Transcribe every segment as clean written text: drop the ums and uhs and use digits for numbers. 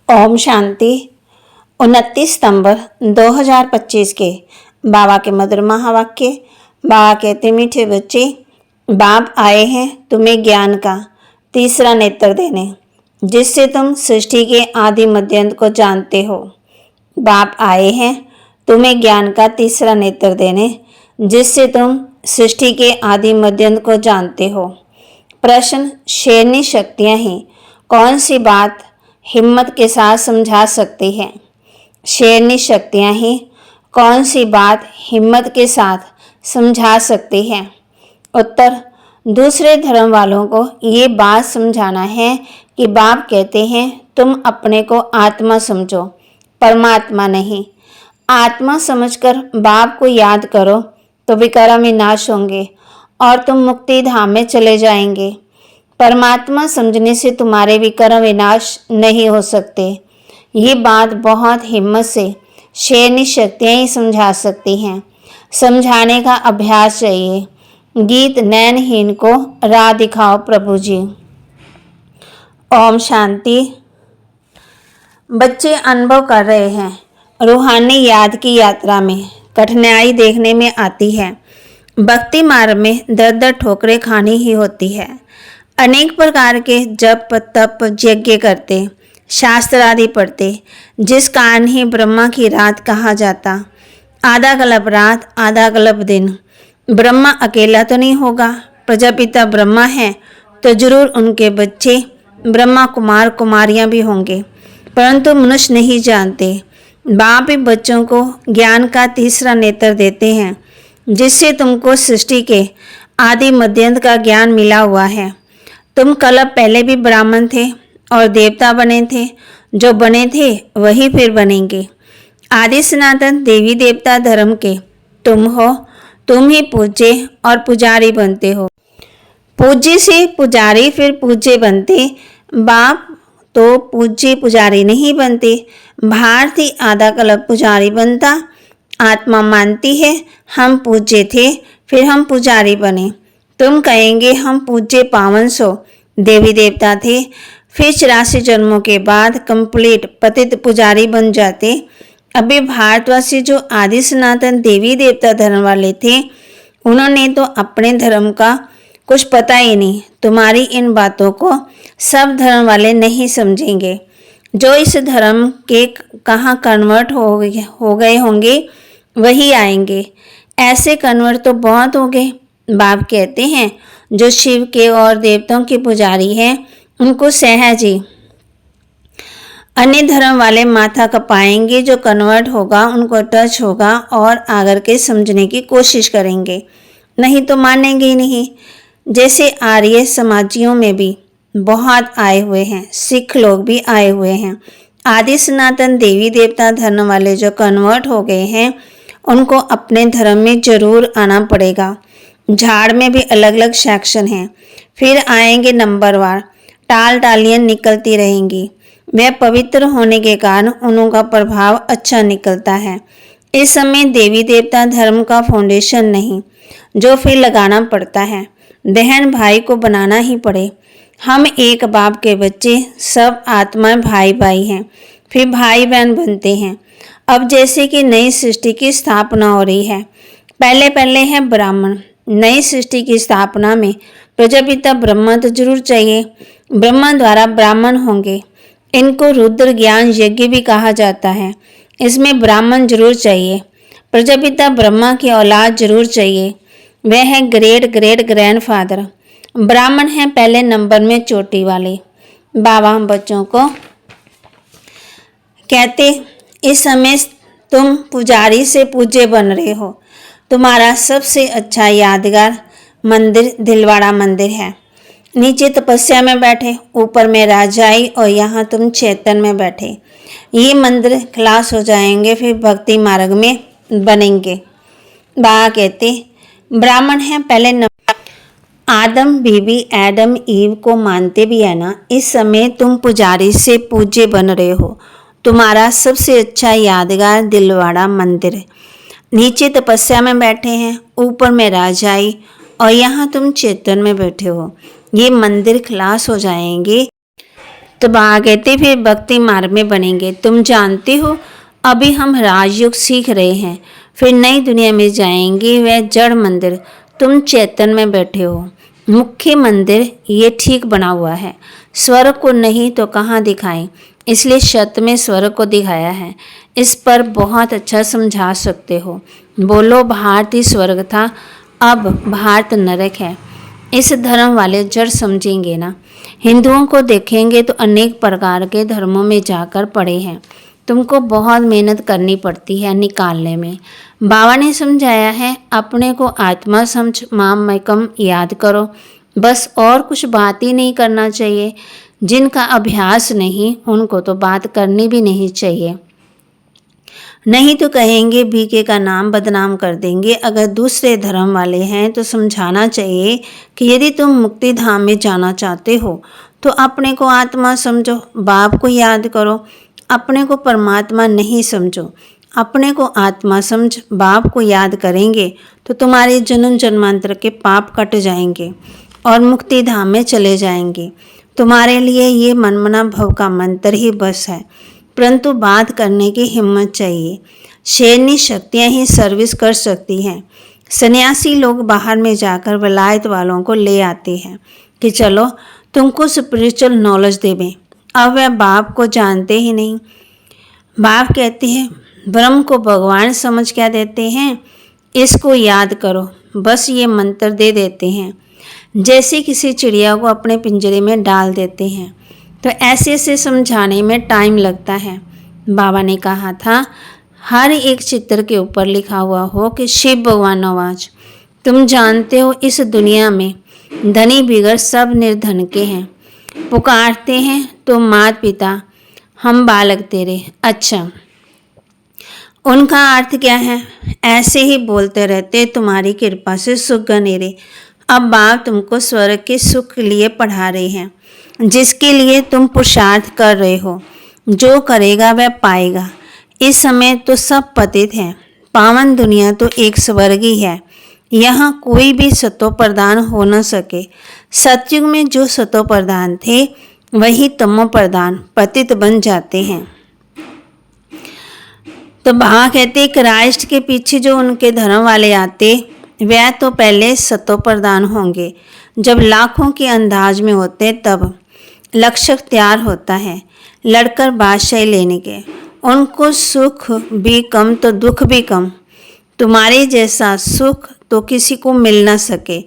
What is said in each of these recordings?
ओम शांति। 29 सितंबर 2025 के बाबा के मधुर महावाक्य। बाबा कहते, मीठे बच्चे, बाप आए हैं तुम्हें ज्ञान का तीसरा नेत्र देने, जिससे तुम सृष्टि के आदि मध्यांत को जानते हो। बाप आए हैं तुम्हें ज्ञान का तीसरा नेत्र देने, जिससे तुम सृष्टि के आदि मध्यांत को जानते हो। प्रश्न, शेरनी शक्तियाँ ही कौन सी बात हिम्मत के साथ समझा सकती हैं? शेरनी शक्तियाँ ही कौन सी बात हिम्मत के साथ समझा सकती हैं? उत्तर, दूसरे धर्म वालों को ये बात समझाना है कि बाप कहते हैं तुम अपने को आत्मा समझो, परमात्मा नहीं। आत्मा समझकर बाप को याद करो तो विकार विनाश होंगे और तुम मुक्ति धाम में चले जाएंगे। परमात्मा समझने से तुम्हारे विकार विनाश नहीं हो सकते। ये बात बहुत हिम्मत से शेरनी शक्तियाँ ही समझा सकती हैं। समझाने का अभ्यास चाहिए। गीत नैनहीन को राह दिखाओ प्रभु जी। ओम शांति। बच्चे अनुभव कर रहे हैं, रूहानी याद की यात्रा में कठिनाई देखने में आती है। भक्ति मार्ग में दर दर ठोकरें खानी ही होती है। अनेक प्रकार के जप तप यज्ञ करते, शास्त्र आदि पढ़ते, जिस कारण ही ब्रह्मा की रात कहा जाता। आधा गलब रात आधा गलब दिन। ब्रह्मा अकेला तो नहीं होगा, प्रजापिता ब्रह्मा है तो जरूर उनके बच्चे ब्रह्मा कुमार कुमारियां भी होंगे, परंतु मनुष्य नहीं जानते। बाप ही बच्चों को ज्ञान का तीसरा नेत्र देते हैं, जिससे तुमको सृष्टि के आदि मध्यांत का ज्ञान मिला हुआ है। तुम कल्प पहले भी ब्राह्मण थे और देवता बने थे, जो बने थे वही फिर बनेंगे। आदि सनातन देवी देवता धर्म के तुम हो, तुम ही पूज्य और पुजारी बनते हो। पूज्य से पुजारी फिर पूज्य बनते। बाप तो पूज्य पुजारी नहीं बनते। भारती आधा कल्प पुजारी बनता। आत्मा मानती है हम पूज्य थे, फिर हम पुजारी बने। तुम कहेंगे हम पूज्य पावन सो देवी देवता थे, फिर 84 जन्मों के बाद कंप्लीट पतित पुजारी बन जाते। अभी भारतवासी जो आदि सनातन देवी देवता धर्म वाले थे, उन्होंने तो अपने धर्म का कुछ पता ही नहीं। तुम्हारी इन बातों को सब धर्म वाले नहीं समझेंगे। जो इस धर्म के कहाँ कन्वर्ट हो गए होंगे वही आएंगे। ऐसे कन्वर्ट तो बहुत हो गए। बाप कहते हैं जो शिव के और देवताओं के पुजारी हैं उनको सहज ही अन्य धर्म वाले माथा कपाएंगे। जो कन्वर्ट होगा उनको टच होगा और आकर के समझने की कोशिश करेंगे, नहीं तो मानेंगे ही नहीं। जैसे आर्य समाजियों में भी बहुत आए हुए हैं, सिख लोग भी आए हुए हैं। आदि सनातन देवी देवता धर्म वाले जो कन्वर्ट हो गए हैं उनको अपने धर्म में जरूर आना पड़ेगा। झाड़ में भी अलग अलग सेक्शन हैं, फिर आएंगे नंबरवार। टाल टालियाँ निकलती रहेंगी। वह पवित्र होने के कारण उनका प्रभाव अच्छा निकलता है। इस समय देवी देवता धर्म का फाउंडेशन नहीं, जो फिर लगाना पड़ता है। बहन भाई को बनाना ही पड़े। हम एक बाप के बच्चे, सब आत्माएं भाई भाई हैं, फिर भाई बहन बनते हैं। अब जैसे कि नई सृष्टि की स्थापना हो रही है, पहले पहले है ब्राह्मण। नई सृष्टि की स्थापना में प्रजापिता ब्रह्मा तो जरूर चाहिए। ब्रह्मा द्वारा ब्राह्मण होंगे। इनको रुद्र ज्ञान यज्ञ भी कहा जाता है। इसमें ब्राह्मण जरूर चाहिए। प्रजापिता ब्रह्मा की औलाद जरूर चाहिए। वह है ग्रेट ग्रेट ग्रैंडफादर। ब्राह्मण है पहले नंबर में चोटी वाले। बाबा हम बच्चों को कहते, इस समय तुम पुजारी से पूज्य बन रहे हो। तुम्हारा सबसे अच्छा यादगार मंदिर दिलवाड़ा मंदिर है। नीचे तपस्या में बैठे, ऊपर में राजाई और यहाँ तुम चैतन्य में बैठे। ये मंदिर खलास हो जाएंगे, फिर भक्ति मार्ग में बनेंगे। बाबा कहते, ब्राह्मण है पहले नंबर। आदम बीबी एडम ईव को मानते भी है ना। इस समय तुम पुजारी से पूज्य बन रहे हो। तुम्हारा सबसे अच्छा यादगार दिलवाड़ा मंदिर है। नीचे तपस्या में बैठे हैं, ऊपर में राजाई और यहाँ तुम चेतन में बैठे हो। ये मंदिर खलास हो जाएंगे, तो बाबा कहते फिर भक्ति मार्ग में बनेंगे। तुम जानते हो अभी हम राजयोग सीख रहे हैं, फिर नई दुनिया में जाएंगे, वह जड़ मंदिर, तुम चैतन्य में बैठे हो। मुख्य मंदिर ये ठीक बना हुआ है, स्वर्ग को नहीं तो कहाँ दिखाएं, इसलिए शत में स्वर्ग को दिखाया है। इस पर बहुत अच्छा समझा सकते हो। बोलो भारत ही स्वर्ग था, अब भारत नरक है। इस धर्म वाले जड़ समझेंगे ना। हिंदुओं को देखेंगे तो अनेक प्रकार के धर्मों में जाकर पड़े हैं, तुमको बहुत मेहनत करनी पड़ती है निकालने में। बाबा ने समझाया है अपने को आत्मा समझ माम मैकम याद करो, बस और कुछ बात ही नहीं करना चाहिए। जिनका अभ्यास नहीं उनको तो बात करनी भी नहीं चाहिए, नहीं तो कहेंगे बीके का नाम बदनाम कर देंगे। अगर दूसरे धर्म वाले हैं तो समझाना चाहिए कि यदि तुम मुक्ति धाम में जाना चाहते हो तो अपने को आत्मा समझो, बाप को याद करो। अपने को परमात्मा नहीं समझो, अपने को आत्मा समझ बाप को याद करेंगे तो तुम्हारे जन्म जन्मांतर के पाप कट जाएंगे और मुक्ति धाम में चले जाएंगे। तुम्हारे लिए ये मनमना भव का मंत्र ही बस है, परंतु बात करने की हिम्मत चाहिए। शेरनी शक्तियाँ ही सर्विस कर सकती हैं। सन्यासी लोग बाहर में जाकर वलायत वालों को ले आते हैं कि चलो तुमको स्पिरिचुअल नॉलेज देवें। अब वह बाप को जानते ही नहीं। बाप कहते हैं ब्रह्म को भगवान समझ क्या देते हैं, इसको याद करो, बस ये मंत्र दे देते हैं। जैसे किसी चिड़िया को अपने पिंजरे में डाल देते हैं, तो ऐसे ऐसे समझाने में टाइम लगता है। बाबा ने कहा था हर एक चित्र के ऊपर लिखा हुआ हो कि शिव भगवान आवाज। तुम जानते हो इस दुनिया में धनी बिगड़ सब निर्धन के हैं। पुकारते हैं तो माता पिता हम बालक तेरे। अच्छा, उनका अर्थ क्या है? ऐसे ही बोलते रहते तुम्हारी कृपा से सुख गनेरे। अब बाप तुमको स्वर्ग के सुख के लिए पढ़ा रहे हैं, जिसके लिए तुम पुरुषार्थ कर रहे हो। जो करेगा वह पाएगा। इस समय तो सब पतित हैं, पावन दुनिया तो एक स्वर्ग ही है। यहाँ कोई भी सतो प्रधान हो न सके। सतयुग में जो सतो प्रधान थे वही तमो प्रधान पतित बन जाते हैं। तो बाबा कहते क्राइस्ट के पीछे जो उनके धर्म वाले आते वह तो पहले सतो प्रधान होंगे। जब लाखों के अंदाज में होते तब लक्ष्य तैयार होता है लड़कर बादशाही लेने के। उनको सुख भी कम तो दुख भी कम। तुम्हारे जैसा सुख तो किसी को मिल ना सके।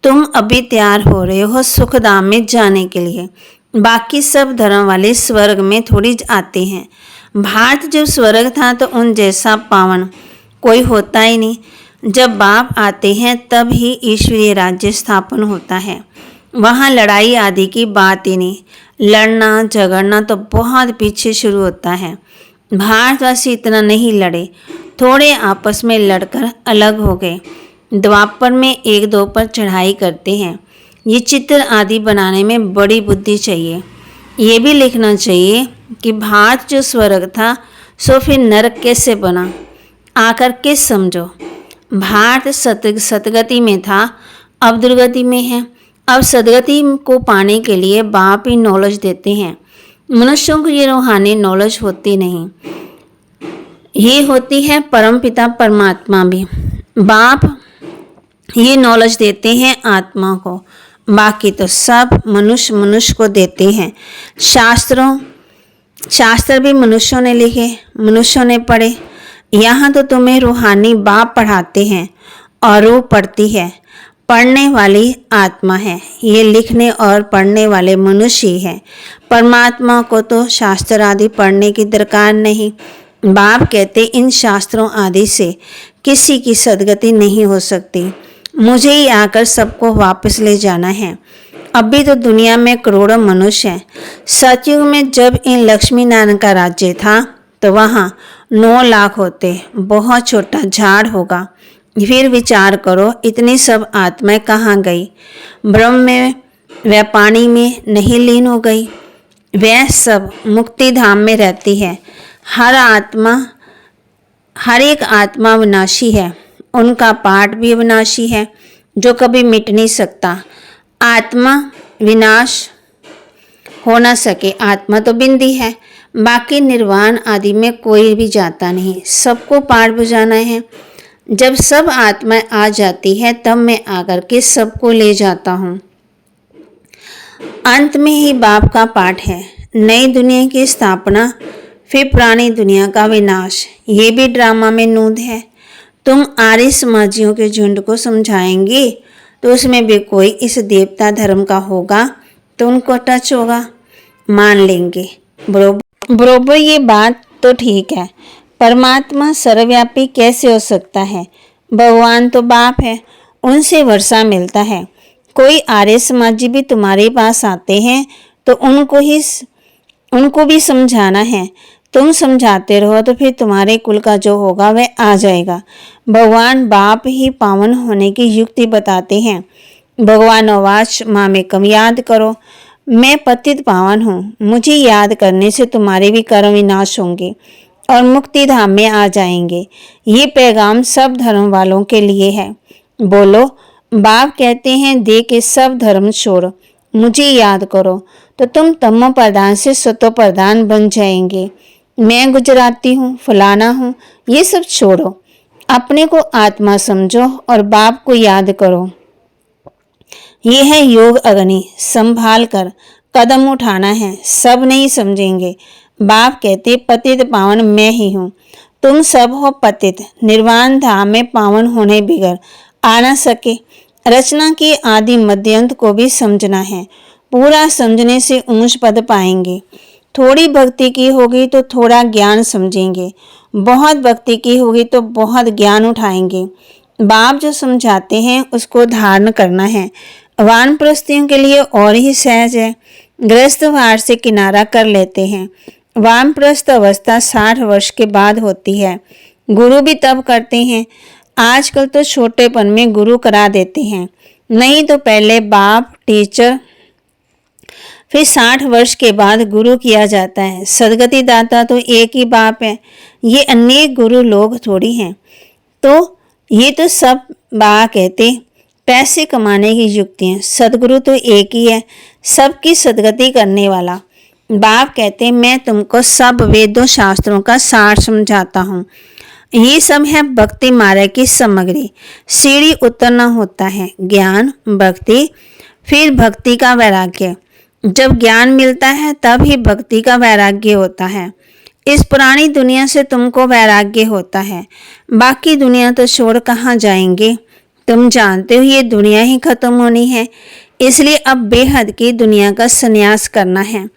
तुम अभी तैयार हो रहे हो सुख धाम में जाने के लिए। बाकी सब धर्म वाले स्वर्ग में थोड़ी आते हैं। भारत जब स्वर्ग था तो उन जैसा पावन कोई होता ही नहीं। जब बाप आते हैं तब ही ईश्वरीय राज्य स्थापन होता है। वहाँ लड़ाई आदि की बात ही नहीं। लड़ना झगड़ना तो बहुत पीछे शुरू होता है। भारतवासी इतना नहीं लड़े, थोड़े आपस में लड़कर अलग हो गए। द्वापर में एक दो पर चढ़ाई करते हैं। ये चित्र आदि बनाने में बड़ी बुद्धि चाहिए। ये भी लिखना चाहिए कि भारत जो स्वर्ग था सो फिर नरक कैसे बना। आकर के समझो, भारत सतगति में था, अब दुर्गति में है। अब सदगति को पाने के लिए बाप ही नॉलेज देते हैं। मनुष्यों को ये रूहानी नॉलेज होती नहीं, ये होती है परमपिता परमात्मा भी। बाप ये नॉलेज देते हैं आत्मा को, बाकी तो सब मनुष्य को देते हैं। शास्त्र भी मनुष्यों ने लिखे, मनुष्यों ने पढ़े। यहाँ तो तुम्हें रूहानी बाप पढ़ाते हैं और रूह पढ़ती है। पढ़ने वाली आत्मा है, ये लिखने और पढ़ने वाले मनुष्य ही है। परमात्मा को तो शास्त्र आदि पढ़ने की दरकार नहीं। बाप कहते इन शास्त्रों आदि से किसी की सदगति नहीं हो सकती। मुझे ही आकर सबको वापस ले जाना है। अभी तो दुनिया में करोड़ों मनुष्य हैं। सतयुग में जब इन लक्ष्मी नारायण का राज्य था तो वहाँ 9 लाख होते, बहुत छोटा झाड़ होगा। फिर विचार करो इतनी सब आत्माएं कहाँ गई? ब्रह्म में वह पानी में नहीं लीन हो गई? वह सब मुक्ति धाम में रहती है। हर एक आत्मा विनाशी है, उनका पाठ भी विनाशी है जो कभी मिट नहीं सकता। आत्मा विनाश हो ना सके। आत्मा तो बिंदी है, बाकी निर्वाण आदि में कोई भी जाता नहीं, सबको पार बुझाना है। जब सब आत्माएं आ जाती है तब मैं आकर के सबको ले जाता हूँ। अंत में ही बाप का पाठ है, नई दुनिया की स्थापना, फिर पुरानी दुनिया का विनाश। ये भी ड्रामा में नूद है। तुम आर्य समाजियों के झुंड को समझाएंगे तो उसमें भी कोई इस देवता धर्म का होगा तो उनको टच होगा, मान लेंगे। बरोबर ये बात तो ठीक है। परमात्मा सर्वव्यापी कैसे हो सकता है? भगवान तो बाप है, उनसे वर्षा मिलता है। कोई आर्य समाजी भी तुम्हारे पास आते हैं तो उनको भी समझाना है। तुम समझाते रहो तो फिर तुम्हारे कुल का जो होगा वह आ जाएगा। भगवान बाप ही पावन होने की युक्ति बताते हैं। भगवान आवाज मामेकम याद करो, मैं पतित पावन हूँ, मुझे याद करने से तुम्हारे भी कर्म विनाश होंगे और मुक्ति धाम में आ जाएंगे। ये पैगाम सब धर्म वालों के लिए है। बोलो, बाप कहते हैं दे के सब धर्म छोड़ो, मुझे याद करो तो तुम तमो प्रधान से सतो प्रधान बन जाएंगे। मैं गुजराती हूँ, फलाना हूँ, ये सब छोड़ो, अपने को आत्मा समझो और बाप को याद करो। ये है योग अग्नि, संभाल कर कदम उठाना है। सब नहीं समझेंगे। बाप कहते पतित पावन मैं ही हूँ, तुम सब हो पतित। निर्वाण धाम में पावन होने बिगड़ आ न सके। रचना की आदि मध्यंत को भी समझना है। पूरा समझने से ऊंच पद पाएंगे। थोड़ी भक्ति की होगी तो थोड़ा ज्ञान समझेंगे, बहुत भक्ति की होगी तो बहुत ज्ञान उठाएंगे। बाप जो समझाते हैं उसको धारण करना है। वानप्रस्थियों के लिए और ही सहज है, गृहस्थ वार से किनारा कर लेते हैं। वानप्रस्थ अवस्था 60 वर्ष के बाद होती है। गुरु भी तब करते हैं। आजकल तो छोटेपन में गुरु करा देते हैं, नहीं तो पहले बाप टीचर, फिर 60 वर्ष के बाद गुरु किया जाता है। सदगति दाता तो एक ही बाप है, ये अनेक गुरु लोग थोड़ी हैं। तो ये तो सब बा कहते पैसे कमाने की युक्तियाँ। सदगुरु तो एक ही है, सबकी सदगति करने वाला। बाप कहते मैं तुमको सब वेदों शास्त्रों का सार समझाता हूँ। ये सब है भक्ति मार्ग की सामग्री। सीढ़ी उतरना होता है, ज्ञान, भक्ति, फिर भक्ति का वैराग्य। जब ज्ञान मिलता है तब ही भक्ति का वैराग्य होता है। इस पुरानी दुनिया से तुमको वैराग्य होता है, बाकी दुनिया तो छोड़ कहाँ जाएंगे। तुम जानते हो ये दुनिया ही खत्म होनी है, इसलिए अब बेहद की दुनिया का संन्यास करना है।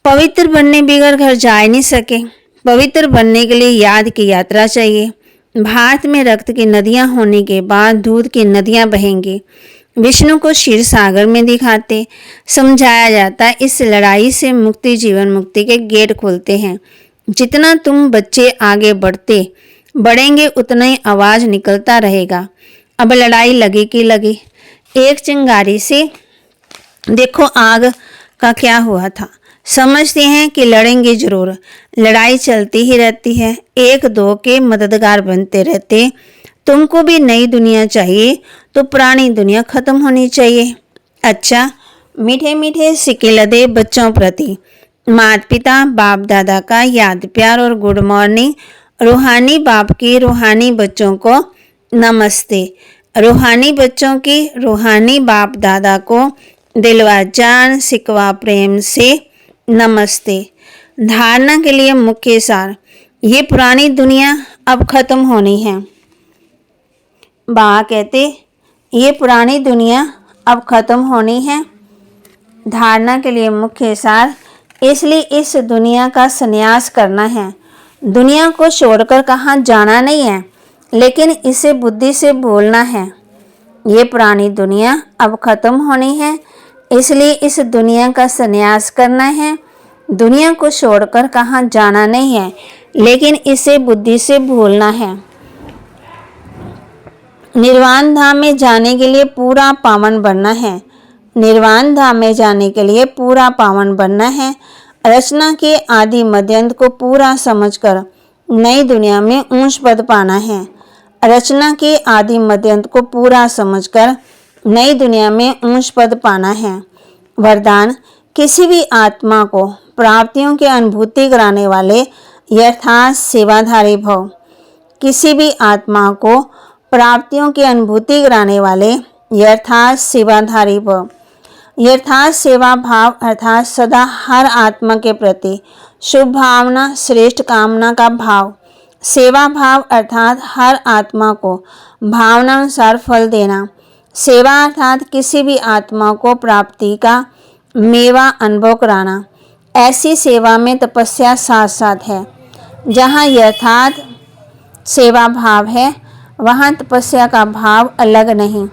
पवित्र बनने बिगड़ घर जा नहीं सके। पवित्र बनने के लिए याद की यात्रा चाहिए। भारत में रक्त की नदियां होने के बाद दूध की नदियां बहेंगी। विष्णु को क्षीर सागर में दिखाते समझाया जाता, इस लड़ाई से मुक्ति, जीवन मुक्ति के गेट खुलते हैं। जितना तुम बच्चे आगे बढ़ेंगे उतना ही आवाज निकलता रहेगा। अब लड़ाई लगी की लगी। एक चिंगारी से देखो आग का क्या हुआ था। समझते हैं कि लड़ेंगे जरूर, लड़ाई चलती ही रहती है, एक दो के मददगार बनते रहते। तुमको भी नई दुनिया चाहिए तो पुरानी दुनिया खत्म होनी चाहिए। अच्छा, मीठे मीठे सिक्के लदे बच्चों प्रति माता पिता बाप दादा का याद प्यार और गुड मॉर्निंग। रूहानी बाप की रूहानी बच्चों को नमस्ते। रूहानी बच्चों की रूहानी बाप दादा को दिलवा जान सिकवा प्रेम से नमस्ते। धारणा के लिए मुख्य सार, ये पुरानी दुनिया अब खत्म होनी है। बा कहते ये पुरानी दुनिया अब खत्म होनी है। धारणा के लिए मुख्य सार, इसलिए इस दुनिया का संन्यास करना है। दुनिया को छोड़कर कहाँ जाना नहीं है, लेकिन इसे बुद्धि से बोलना है। ये पुरानी दुनिया अब खत्म होनी है, इसलिए इस दुनिया का संन्यास करना है। दुनिया को छोड़कर कहाँ जाना नहीं है, लेकिन इसे बुद्धि से भूलना है। निर्वाण धाम में जाने के लिए पूरा पावन बनना है। निर्वाण धाम में जाने के लिए पूरा पावन बनना है। रचना के आदि मध्यंत को पूरा समझकर नई दुनिया में ऊंच पद पाना है। रचना के आदि मध्यंत को पूरा समझकर नई दुनिया में ऊंच पद पाना है। वरदान किसी भी आत्मा को प्राप्तियों की अनुभूति कराने वाले यथार्थ सेवाधारी भव। किसी भी आत्मा को प्राप्तियों की अनुभूति कराने वाले यथार्थ सेवाधारी भव। यथार्थ सेवा भाव अर्थात सदा हर आत्मा के प्रति शुभ भावना, श्रेष्ठ कामना का भाव। सेवा भाव अर्थात हर आत्मा को भावनानुसार फल देना। सेवा अर्थात किसी भी आत्मा को प्राप्ति का मेवा अनुभव कराना। ऐसी सेवा में तपस्या साथ साथ है। जहाँ यथार्थ सेवा भाव है वहाँ तपस्या का भाव अलग नहीं।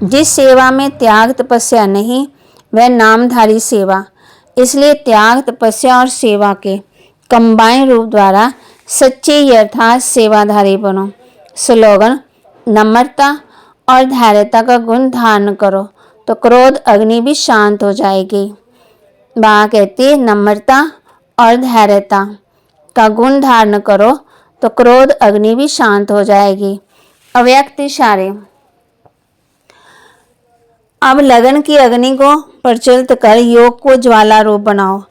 जिस सेवा में त्याग तपस्या नहीं वह नामधारी सेवा। इसलिए त्याग तपस्या और सेवा के कंबाइन रूप द्वारा सच्चे यथार्थ सेवाधारी बनो। स्लोगन, नम्रता और धैर्यता का गुण धारण करो तो क्रोध अग्नि भी शांत हो जाएगी। बाबा कहती है नम्रता और धैर्यता का गुण धारण करो तो क्रोध अग्नि भी शांत हो जाएगी। अव्यक्त इशारे। अब लगन की अग्नि को प्रज्वलित कर योग को ज्वाला रूप बनाओ।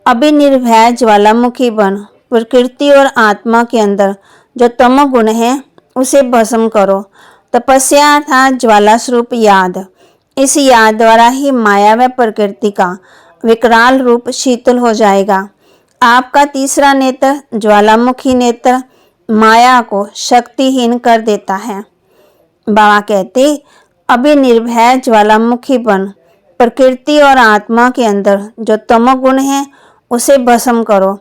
अभी निर्भय ज्वालामुखी बन। प्रकृति और आत्मा के अंदर जो तमोगुण है उसे भस्म करो। तपस्या अर्थात ज्वाला स्वरूप याद। इस याद द्वारा ही माया व प्रकृति का विकराल रूप शीतल हो जाएगा। आपका तीसरा नेत्र ज्वालामुखी नेत्र माया को शक्तिहीन कर देता है। बाबा कहते अभी निर्भय ज्वालामुखी बन। प्रकृति और आत्मा के अंदर जो तमोगुण है उसे भस्म करो।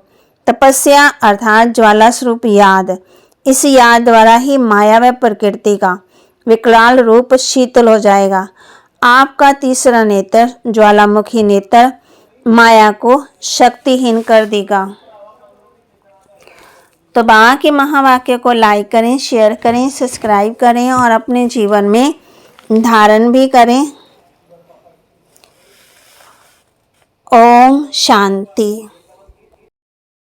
तपस्या अर्थात ज्वाला स्वरूप याद। इस याद द्वारा ही माया व प्रकृति का विकराल रूप शीतल हो जाएगा। आपका तीसरा नेत्र ज्वालामुखी नेत्र माया को शक्तिहीन कर देगा। तो बाबा के महावाक्य को लाइक करें, शेयर करें, सब्सक्राइब करें और अपने जीवन में धारण भी करें। ओम शांति।